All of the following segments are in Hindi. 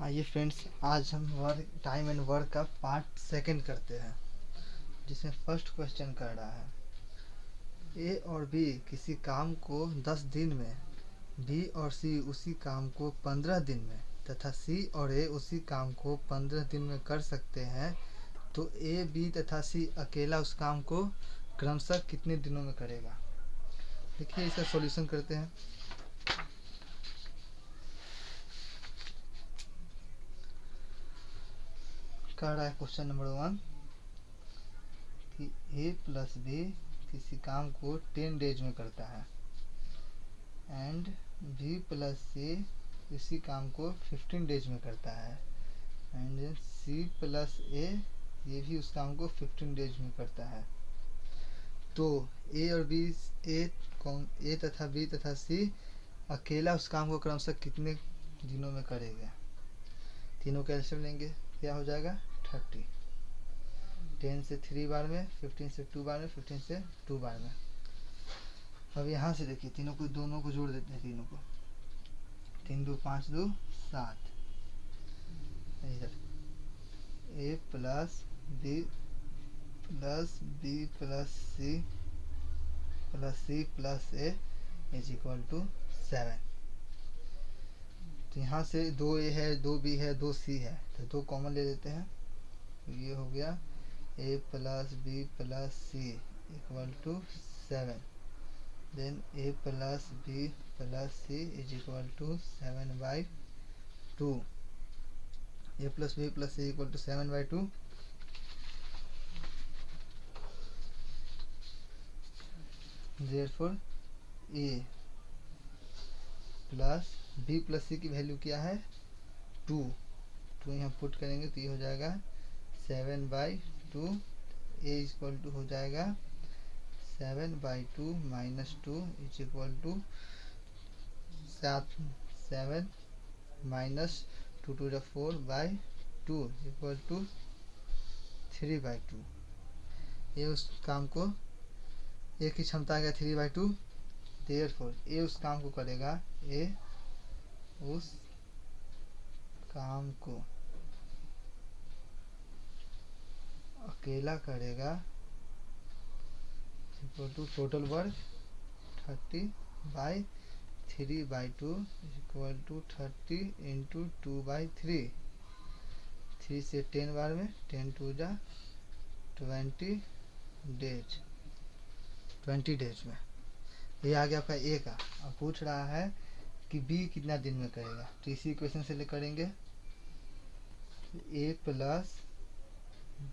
आइए फ्रेंड्स, आज हम वर्क टाइम एंड वर्क का पार्ट सेकंड करते हैं, जिसमें फर्स्ट क्वेश्चन कर रहा है ए और बी किसी काम को 10 दिन में, बी और सी उसी काम को 15 दिन में तथा सी और ए उसी काम को 15 दिन में कर सकते हैं, तो ए बी तथा सी अकेला उस काम को क्रमशः कितने दिनों में करेगा। देखिए, इसका सॉल्यूशन करते हैं। कह रहा है क्वेश्चन नंबर 1 कि ए प्लस बी किसी काम को 10 डेज में करता है एंड बी प्लस सी इसी काम को 15 डेज में करता है एंड सी प्लस ए ये भी उस काम को 15 डेज में करता है। तो ए और बी, ए तथा बी तथा सी अकेला उस काम को क्रमशः कितने दिनों में करेगा। तीनों कैल्शियम लेंगे, क्या हो जाएगा 30। 10 से 3 बार में, 15 से 2 बार में, 15 से 2 बार में। अब यहाँ से देखिए, दोनों को जोड़ देते हैं। तीनों को 3 2 5 2 7। इधर A plus B plus C plus A is equal to 7। तो यहाँ से 2 ए है, 2 बी है, 2 सी है, तो 2 कॉमन ले लेते हैं। तो ये हो गया A plus B plus C equal to 7। Then A plus B plus C is equal to 7/2। A plus B plus C equal to 7/2। Therefore A plus B plus C की वैल्यू क्या है 2। यहाँ पुट करेंगे तो ये हो जाएगा 7/2। ए इक्वल टू हो जाएगा 7/2 minus 2 is equal to 7 minus 2 to the 4/2 equal to 3/2। ये उस काम को, ए की क्षमता आ गया 3/2। देयरफॉर ए उस काम को करेगा, ए उस काम को अकेला करेगा equal to total work 30/3/2 equal to 30 into 2/3। 3 से 10 बार में, 10 2 जा 20 डेज, 20 डेज में। ये आ गया आपका ए का। अब पूछ रहा है कि बी कितना दिन में करेगा, तो इसी इक्वेशन से ले करेंगे। A plus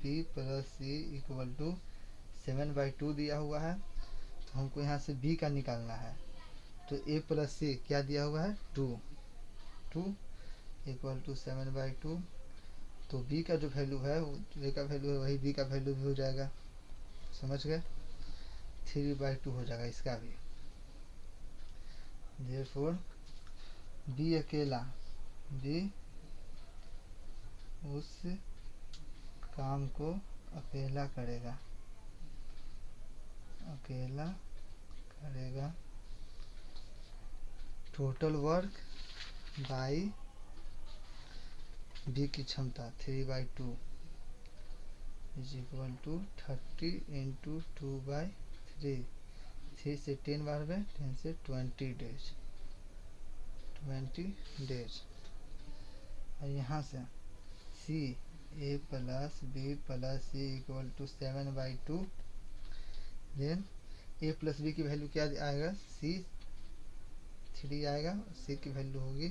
B plus C equal to 7/2 दिया हुआ है, तो हमको यहाँ से बी का निकालना है। तो ए प्लस सी क्या दिया हुआ है 2 इक्वल टू 7/2। तो बी का जो वैल्यू है, ए का वैल्यू है, वही बी का वैल्यू भी हो जाएगा। समझ गए, 3/2 हो जाएगा इसका भी। देयरफॉर बी अकेला, बी उस काम को अकेला करेगा टोटल वर्क बाई बी की क्षमता 3/2 इज इक्वल टू 30 इंटू 2/3। 3 से 10 बार में, 10 से 20 डेज। और यहाँ से C, A plus B plus C equal to 7/2। Then A plus B की वैल्यू क्या आएगा, सी 3 आएगा, सी की वैल्यू होगी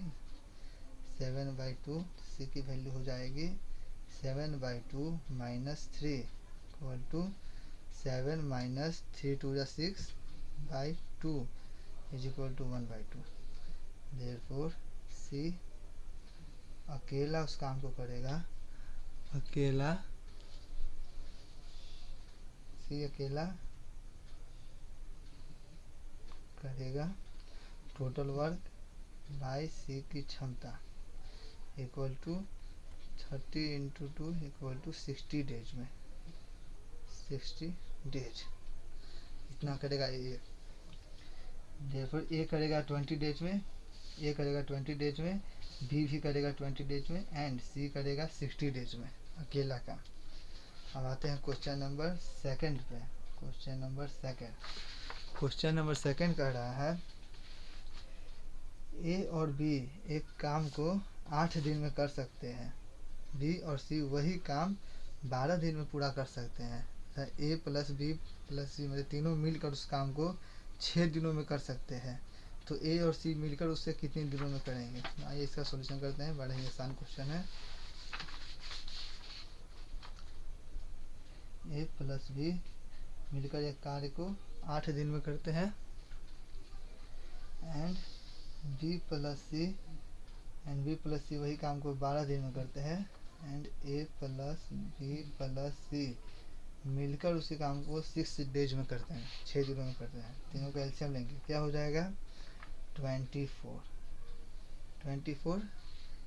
7/2। सी की वैल्यू हो जाएगी 7/2 minus 3 equal to 7 minus 3 2 6/2 is equal to 1/2। Therefore C अकेला उस काम को करेगा, सी अकेला करेगा टोटल वर्क बाई सी की क्षमता equal to 30 into 2 equal to 60 days में, 60 डेज इतना करेगा ए। देयरफॉर ए करेगा 20 डेज में, ए करेगा 20 डेज में, बी भी करेगा 20 डेज में, एंड सी करेगा 60 डेज में अकेला काम। अब आते हैं क्वेश्चन नंबर सेकंड पे। क्वेश्चन नंबर सेकंड कह रहा है ए और बी एक काम को 8 दिन में कर सकते हैं, बी और सी वही काम 12 दिन में पूरा कर सकते हैं। ए प्लस बी प्लस सी मतलब तीनों मिलकर उस काम को 6 दिनों में कर सकते हैं, तो ए और सी मिलकर उससे कितने दिनों में करेंगे। आइए इसका सॉल्यूशन करते हैं, बड़ा ही आसान क्वेश्चन है। ए प्लस बी मिलकर एक कार्य को 8 दिन में करते हैं, एंड बी प्लस सी वही काम को 12 दिन में करते हैं, and A plus B plus C मिलकर उसी काम को 6 डेज में करते हैं, 6 दिनों में करते हैं। तीनों का एलसीएम लेंगे, क्या हो जाएगा 24।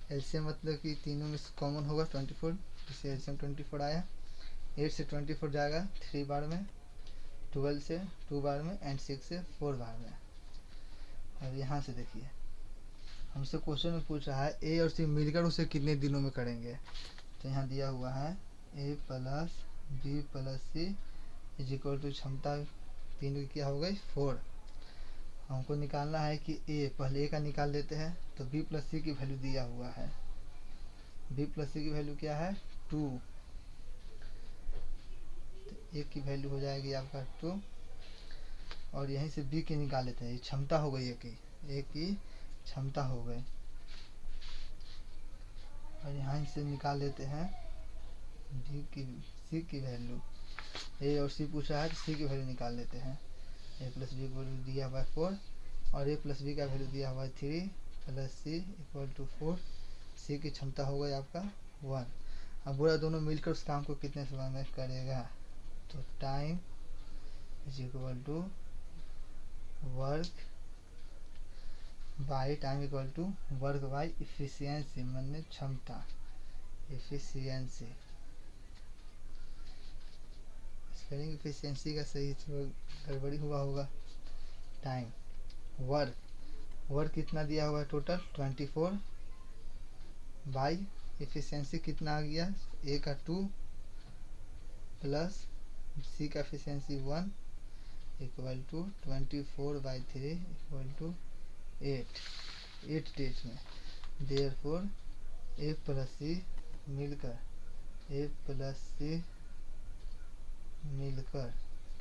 एलसीएम मतलब कि तीनों में कॉमन होगा 24, इससे एलसीएम 24 आया। 8 से 24 जाएगा 3 बार में, 12 से 2 बार में, एंड 6 से 4 बार में। और यहाँ से देखिए हमसे क्वेश्चन में पूछ रहा है ए और सी मिलकर उसे कितने दिनों में करेंगे। तो यहाँ दिया हुआ है A plus B plus C is equal to क्षमता 3 की क्या हो गई 4। हमको निकालना है कि ए, पहले ए का निकाल देते हैं। तो बी प्लस सी की वैल्यू दिया हुआ है, बी प्लस सी की वैल्यू क्या है 2, तो ए की वैल्यू हो जाएगी आपका 2। और यहीं से बी की निकाल लेते हैं, ये क्षमता हो गई ए की क्षमता हो गई। और यहाँ से निकाल लेते हैं सी की वैल्यू। ए और सी पूछा है तो सी की वैल्यू निकाल लेते हैं। ए प्लस बी की वैल्यू दिया हुआ है 4, और ए प्लस बी का वैल्यू दिया हुआ है 3 प्लस सी इक्वल टू 4। सी की क्षमता हो गई आपका 1। अब बोला दोनों मिलकर उस काम को कितने समय में करेगा। तो time is equal to work by time equal to work by efficiency, मतलब क्षमता, इफिशियंसी। स्पेलिंग इफिशियंसी का सही गड़बड़ी हुआ होगा। टाइम वर्क कितना दिया हुआ है टोटल 24 बाई इफिशियंसी कितना आ गया ए का 2 प्लस सी का efficiency 1 equal to 24/3 equal to 8 days में। देयरफॉर ए प्लस सी मिलकर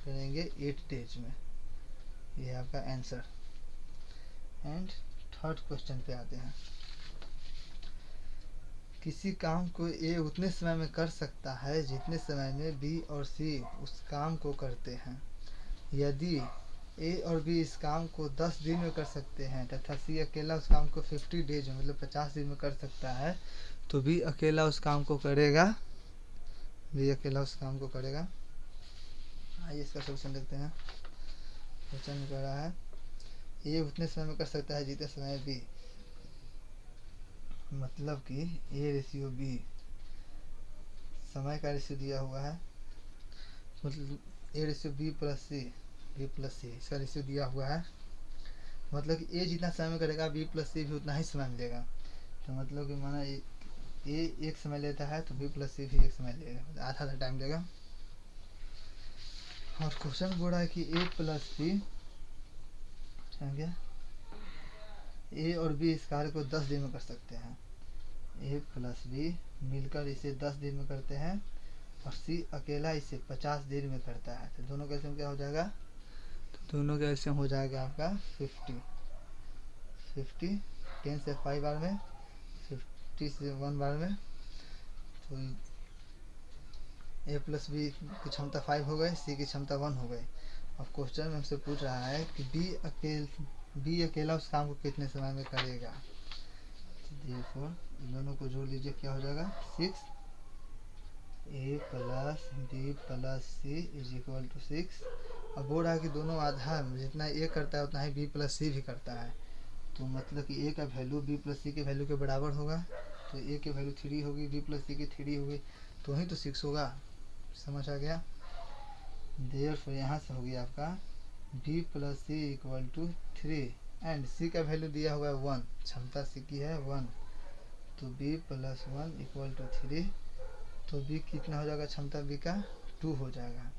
करेंगे 8 डेज में। ये है आपका आंसर। एंड थर्ड क्वेश्चन पे आते हैं। किसी काम को ए उतने समय में कर सकता है जितने समय में बी और सी उस काम को करते हैं। यदि ए और बी इस काम को 10 दिन में कर सकते हैं तथा सी अकेला उस काम को 50 डेज में मतलब 50 दिन में कर सकता है, तो बी अकेला उस काम को करेगा। आइए इसका सोल्यूशन देखते हैं। क्वेश्चन कह रहा है ए उतने समय में कर सकता है जितने समय बी, मतलब कि ए रेशियो बी, समय का रेशियो दिया हुआ है, मतलब ए रेशियो बी प्लस सी इसका रेशियो दिया हुआ है। मतलब कि ए जितना समय करेगा बी प्लस सी भी उतना ही समय मिलेगा। तो मतलब कि माना ए एक समय लेता है तो बी प्लस सी भी एक समय लेगा, आधा टाइम लेगा। और क्वेश्चन बोल रहा है कि ए प्लस बी ए और बी इस कार्य को 10 दिन में कर सकते हैं। ए प्लस बी मिलकर इसे 10 दिन में करते हैं और सी अकेला इसे 50 दिन में करता है। तो दोनों का एलसीएम क्या हो जाएगा, तो दोनों का एलसीएम हो जाएगा आपका 50 10 से 5 बार में, 50 से 1 बार में। तो ए प्लस बी की क्षमता 5 हो गई, सी की क्षमता 1 हो गई। अब क्वेश्चन में हमसे पूछ रहा है कि बी अकेला उस काम को कितने समय में करेगा। therefore दोनों को जोड़ लीजिए, क्या हो जाएगा 6 A plus B plus C is equal to 6। अब बोल रहा है कि दोनों आधा जितना ए करता है उतना ही बी प्लस सी भी करता है। तो मतलब कि ए का वैल्यू बी प्लस सी के वैल्यू के बराबर होगा। तो ए की वैल्यू 3 होगी, बी प्लस सी की 3 होगी, तो ही तो 6 होगा। समझ आ गया। देयरफॉर यहाँ से हो गया आपका B plus C equal to 3 and C का वैल्यू दिया हुआ है 1, क्षमता सी की है 1, तो बी प्लस 1 इक्वल टू 3, तो बी कितना हो जाएगा, क्षमता बी का 2 हो जाएगा।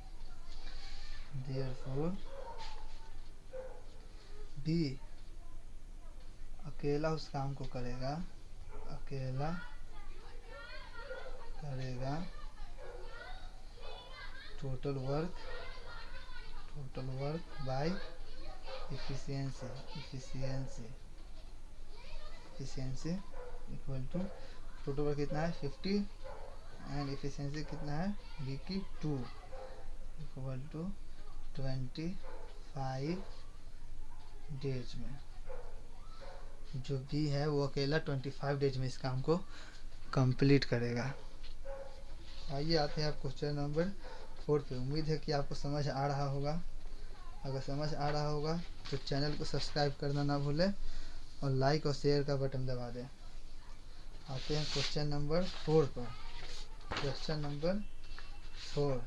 देयरफॉर बी अकेला उस काम को करेगा, अकेला करेगा total work by efficiency, efficiency equal to total work कितना है 50 एंड एफिशिएंसी कितना है बी की 2 इक्वल टू 25 डेज में। जो बी है वो अकेला 25 डेज में इस काम को कंप्लीट करेगा। आइए आते हैं आप क्वेश्चन नंबर 4 पे। उम्मीद है कि आपको समझ आ रहा होगा। अगर समझ आ रहा होगा तो चैनल को सब्सक्राइब करना ना भूलें और लाइक और शेयर का बटन दबा दें। आते हैं क्वेश्चन नंबर 4 पर। Question number 4,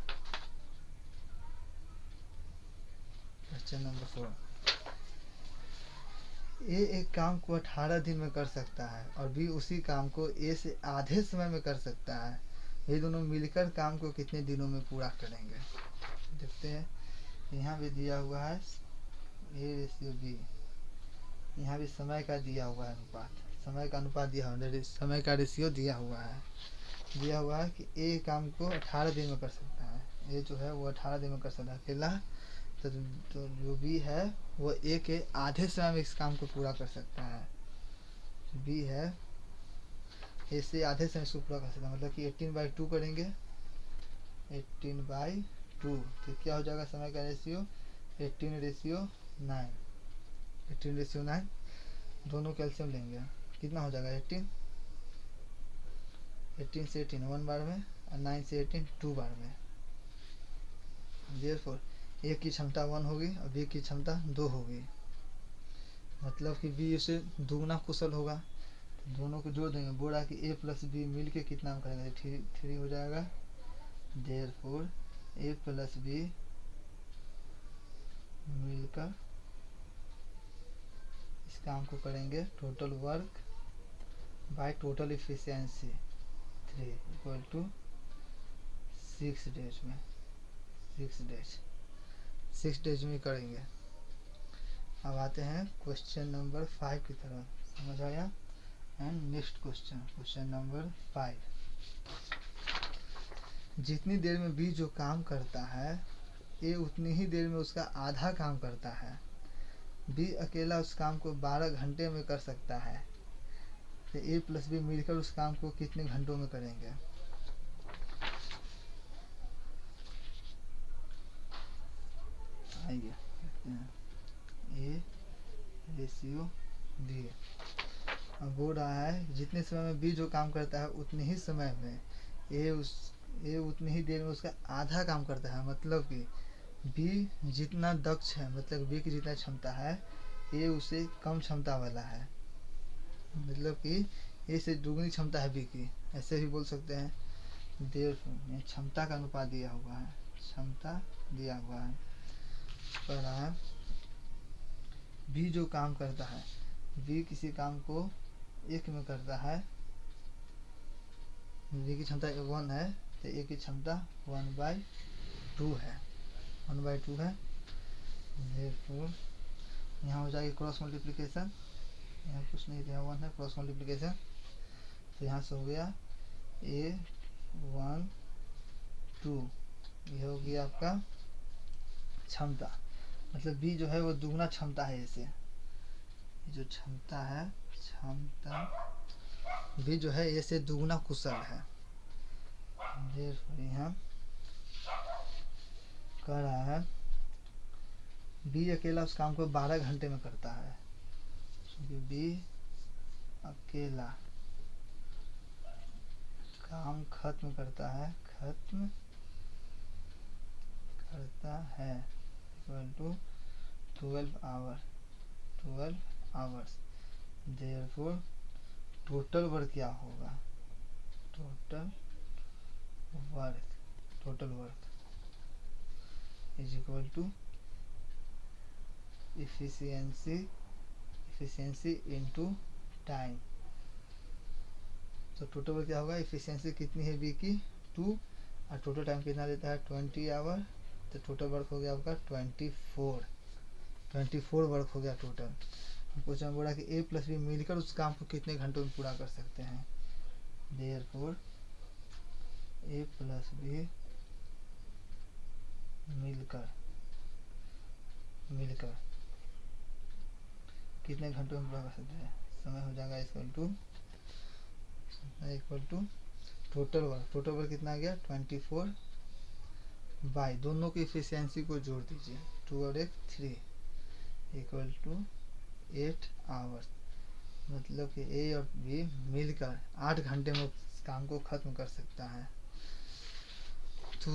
question number 4। ए एक काम को 18 दिन में कर सकता है और बी उसी काम को ए से आधे समय में कर सकता है। ये दोनों मिलकर काम को कितने दिनों में पूरा करेंगे। देखते हैं, यहाँ भी दिया हुआ है ए रेशियो बी, यहाँ भी समय का दिया हुआ है अनुपात, समय का अनुपात दिया हुआ है, समय का रेशियो दिया हुआ है कि ए काम को 18 दिन में कर सकता है। ए जो है वो 18 दिन में कर सकता है अकेला, तो जो बी है वो ए के आधे समय में इस काम को पूरा कर सकता है। बी है ए से आधे समय इसको पूरा कर सकता है, मतलब कि 18/2 करेंगे, 18/2, तो क्या हो जाएगा समय का रेशियो 18:9, 18:9। दोनों कैल्शियम लेंगे, कितना हो जाएगा 18 से 18 1 बार में और 9 से 18 2 बार में। देयरफॉर ए की क्षमता 1 होगी और बी की क्षमता 2 होगी, मतलब कि बी इससे दुगना कुशल होगा। तो दोनों को जोड़ देंगे, बोला कि ए प्लस बी मिल के कितना करेंगे 3 हो जाएगा। देयरफॉर ए प्लस बी मिलकर इस काम को करेंगे total work by total efficiency 3 equal to 6 days में, 6 डेज में करेंगे। अब आते हैं क्वेश्चन नंबर 5 की तरफ, समझ आया। And next question, question number 5। जितनी देर में बी जो काम करता है ए उतनी ही देर में उसका आधा काम करता है। बी अकेला उस काम को 12 घंटे में कर सकता है, तो ए प्लस बी मिलकर उस काम को कितने घंटों में करेंगे। आइए देखते हैं, ए रेशियो बी। अब बोल रहा है जितने समय में बी जो काम करता है उतने ही समय में ए उतनी ही देर में उसका आधा काम करता है, मतलब कि बी जितना दक्ष है, मतलब बी की जितना क्षमता है ए उससे कम क्षमता वाला है, मतलब कि ए से दुगनी क्षमता है बी की, ऐसे भी बोल सकते हैं। देर क्षमता का अनुपात दिया हुआ है, क्षमता दिया हुआ है। कह रहा है बी जो काम करता है, बी किसी काम को 1 में करता है, बी की क्षमता 1 है तो ए की क्षमता 1/2 है, 1/2 है। देयरफॉर यहाँ हो जाएगी क्रॉस मल्टीप्लिकेशन, यहाँ कुछ नहीं दिया 1 है, क्रॉस मल्टीप्लिकेशन, तो यहाँ से हो गया A1 2, ये हो गया आपका क्षमता, मतलब बी जो है वो दुगना क्षमता है इसे, जो क्षमता है, क्षमता बी जो है ए से दुगना कुशल है। यहाँ कह रहा है बी अकेला उस काम को 12 घंटे में करता है, बी अकेला काम खत्म करता है equal to 12 hours. Therefore total work क्या होगा, total work is equal to efficiency efficiency into time. तो टोटल वर्क क्या होगा, इफिशियंसी कितनी है बी की 2 और टोटल टाइम कितना लेता है 20 आवर। तो टोटल वर्क हो गया आपका 24 वर्क हो गया टोटल। क्वेश्चन बोला कि ए प्लस बी मिलकर उस काम को कितने घंटों में पूरा कर सकते हैं। देयरफॉर ए प्लस बी मिलकर कितने घंटों में पूरा कर सकते हैं। समय हो जाएगा इक्वल टू टोटल वर्क कितना आ गया 24 बाई दोनों की इफिशियंसी को जोड़ दीजिए 2 और 1 3 इक्वल टू 8 आवर्स। मतलब कि ए और बी मिलकर 8 घंटे में उस काम को ख़त्म कर सकता है। तो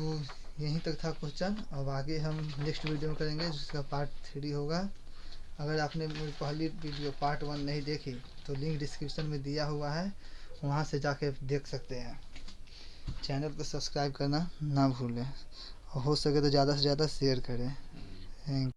यहीं तक था क्वेश्चन। अब आगे हम नेक्स्ट वीडियो में करेंगे जिसका पार्ट 3 होगा। अगर आपने मेरी पहली वीडियो पार्ट 1 नहीं देखी तो लिंक डिस्क्रिप्शन में दिया हुआ है, वहाँ से जाके देख सकते हैं। चैनल को सब्सक्राइब करना ना भूलें और हो सके तो ज़्यादा से ज़्यादा शेयर करें। थैंक